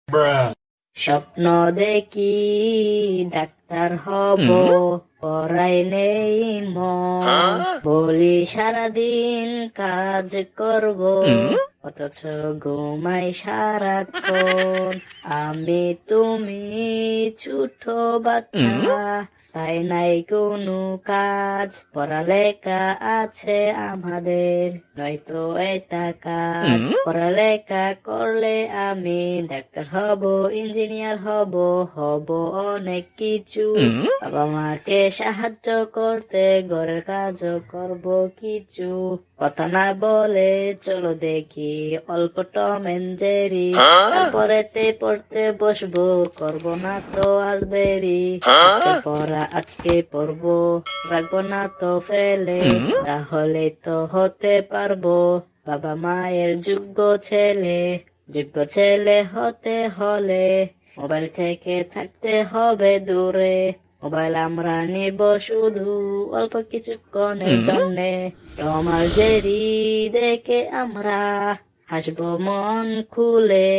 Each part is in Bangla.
স্বপ্ন দেখি ডাক্তার হব, পড়াই নেই মন, বলি সারাদিন কাজ করব, অথচ ঘুমাই সারাক্ষণ। আমি তুমি ছোট বাচ্চা, তাই নাই কোনো কাজ, পড়ালেখা আছে আমাদের, নয়তো এটা কাজ। পড়ালেখা করলে আমি ডাক্তার হব, ইঞ্জিনিয়ার হব, হব অনেক কিছু। বাবা মাকে সাহায্য করতে ঘরের কাজও করব কিছু। কথা না বলে চলো দেখি অল্প টম এন্ড জেরি, তারপরেতে পড়তে বসবো, করব না তো আর দেরি। আজকে পড়া আজকে পড়বো, রাখবো না তো ফেলে, তাহলে তো হতে পারবো বাবা মায়ের যোগ্য ছেলে। যোগ্য ছেলে হতে হলে মোবাইল থেকে থাকতে হবে দূরে। মোবাইল আমরা নিব শুধু অল্প কিছুক্ষণের জন্যে। টম আর জেরি দেখে আমরা হাসবো মন খুলে।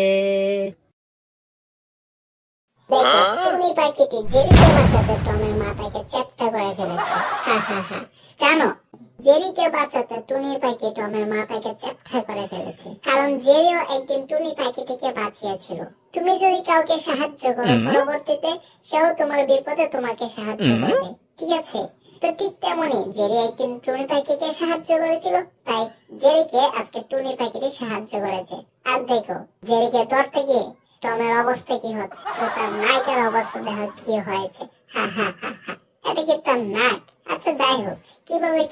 দেখো, টুনি পাখিটি জেরিকে বাঁচাতে টমের মাথাকে চ্যাপ্টা করে ফেলেছে। জানো, জেরিকে বাঁচাতে টুনি পাখি টমের মাথাকে চ্যাপ্টা করে ফেলেছে, কারণ জেরিও একদিন টুনি পাখিটিকে বাঁচিয়েছিল। তুমি যদি কাউকে সাহায্য করো, পরবর্তীতে সেও তোমার বিপদে তোমাকে সাহায্য করবে, ঠিক আছে? তো ঠিক তেমনি জেরি একদিন টুনি পাখিকে সাহায্য করেছিল, তাই জেরিকে আজকে টুনি পাখিটি সাহায্য করেছে। আর দেখো, জেরিকে ধরতে গিয়ে টমের অবস্থা কি হচ্ছে, তো তার নায়কের অবস্থা দেখো কি হয়েছে। এটা কি তার নাক? আচ্ছা যাই হোক,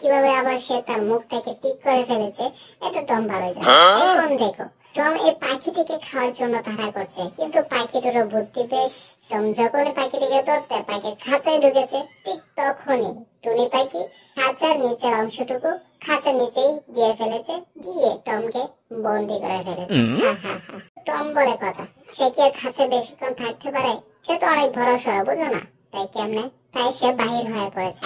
কিভাবে আবার সে তার মুখটাকে ঠিক করে ফেলেছে এটা টম ভালো জানে। এখন দেখো, টম এই পাখিটিকে খাওয়ার জন্য তাড়া করছে, কিন্তু পাখিটিরও বুদ্ধি বেশ। টম যখন পাখিটিকে ধরতে পাখির খাঁচায় ঢুকেছে, ঠিক তখনই টুনি পাখি খাঁচার নিচের অংশটুকু খাঁচার নিচেই দিয়ে ফেলেছে, দিয়ে টমকে বন্দি করে ফেলেছে। টম বলে কথা, সে কি আর খাঁচায় বেশিক্ষণ থাকতে পারে? সে তো অনেক বড় সড়ো, বুঝো না? তাই কেমনে? তাই সে বাহির হয়ে পড়েছে।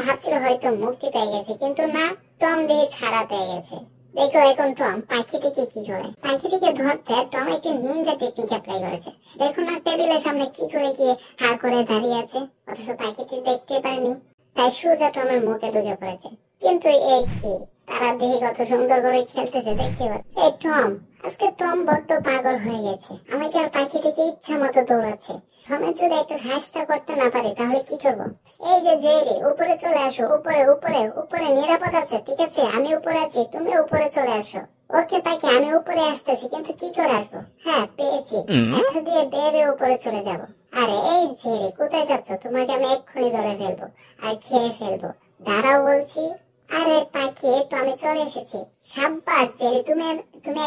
ভাবছিল হয়তো মুক্তি পেয়ে গেছে, কিন্তু না, টম দিয়ে ছাড়া পেয়ে গেছে। দেখো এখন টম পাখিটিকে কি করে। পাখিটিকে ধরতে টম একটি নিনজা টেকনিক অ্যাপ্লাই করেছে। দেখো না, টেবিলের সামনে কি করে গিয়ে হা করে দাঁড়িয়ে আছে, অথচ পাখিটি দেখতে পারেনি, তাই সোজা টমের মুখে ঢুকে পড়েছে। কিন্তু এই কি, তারা দেখে কত সুন্দর করে খেলতেছে, দেখতে পাচ্ছে। এই টম, আজকে টম বড্ড পাগল হয়ে গেছে। আমাকে আর পাখিটিকে ইচ্ছা মতো দৌড়াচ্ছে। টমের যদি একটা সাহায্য করতে না পারি তাহলে কি করব? এই যে জেরি, উপরে চলে আসো, উপরে উপরে উপরে নিরাপদ আছে, ঠিক আছে? আমি উপরে আছি, তুমি উপরে চলে আসো। ওকে পাখি, আমি উপরে আসতেছি, কিন্তু কি করে আসবো? হ্যাঁ, পেয়েছি, মাথা দিয়ে বেয়ে উপরে চলে যাব। আরে এই জেরি, কোথায় যাচ্ছ? তোমাকে আমি এক্ষুনি ধরে ফেলবো আর খেয়ে ফেলবো, দাঁড়াও বলছি। আরে পাখি, তো আমি চলে এসেছি। সাব্বাস জেরি, তুমি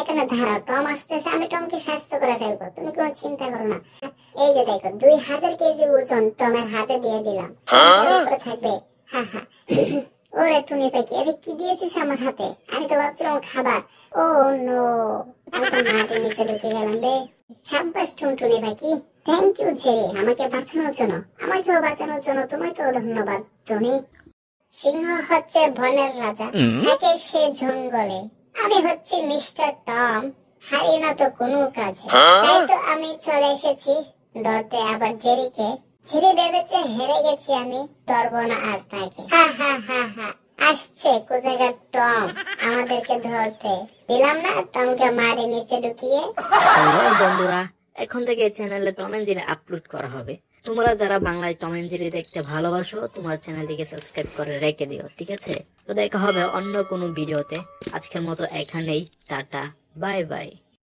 এখানে দাঁড়াও, টম আসতেছে, আমি টমকে স্বাস্থ্য করে ফেলবো, তুমি কোনো চিন্তা করো না। এই যে দেখো, 2000 কেজি ওজন টমের হাতে দিয়ে দিলাম, থাকবে। ওরে টুনি পাখি, এটা কি দিয়েছিস আমার হাতে? আমি তো ভাবছিলাম খাবার। ও নো, আমি তো মাটির নিচে ঢুকে গেলাম রে। সাব্বাস টুনটুনি পাখি, থ্যাংক ইউ জেরি, আমাকে বাঁচানোর জন্য। আমাকেও বাঁচানোর জন্য তোমাকেও ধন্যবাদ টনি। সিংহ হচ্ছে বনের রাজা, থাকে সে জঙ্গলে। আমি হচ্ছি মিস্টার টম, হারি না তো কোনো কাজে, তাই তো আমি চলে এসেছি ধরতে আবার জেরিকে। জেরি ভেবেছে হেরে গেছি আমি, ধরবো না আর তাকে। আসছে কোথাকার টম আমাদেরকে ধরতে। দিলাম না টমকে মারি নিচে ঢুকিয়ে। বন্ধুরা, এখন থেকে চ্যানেলে টম এন্ড জেরি আপলোড করা হবে। তোমরা যারা বাংলায় টম এন্ড জেরি দেখতে ভালোবাসো, তোমার চ্যানেলটিকে সাবস্ক্রাইব করে রেখে দিও, ঠিক আছে? তো দেখা হবে অন্য কোনো ভিডিওতে। আজকের মতো এখানেই, টাটা, বাই বাই।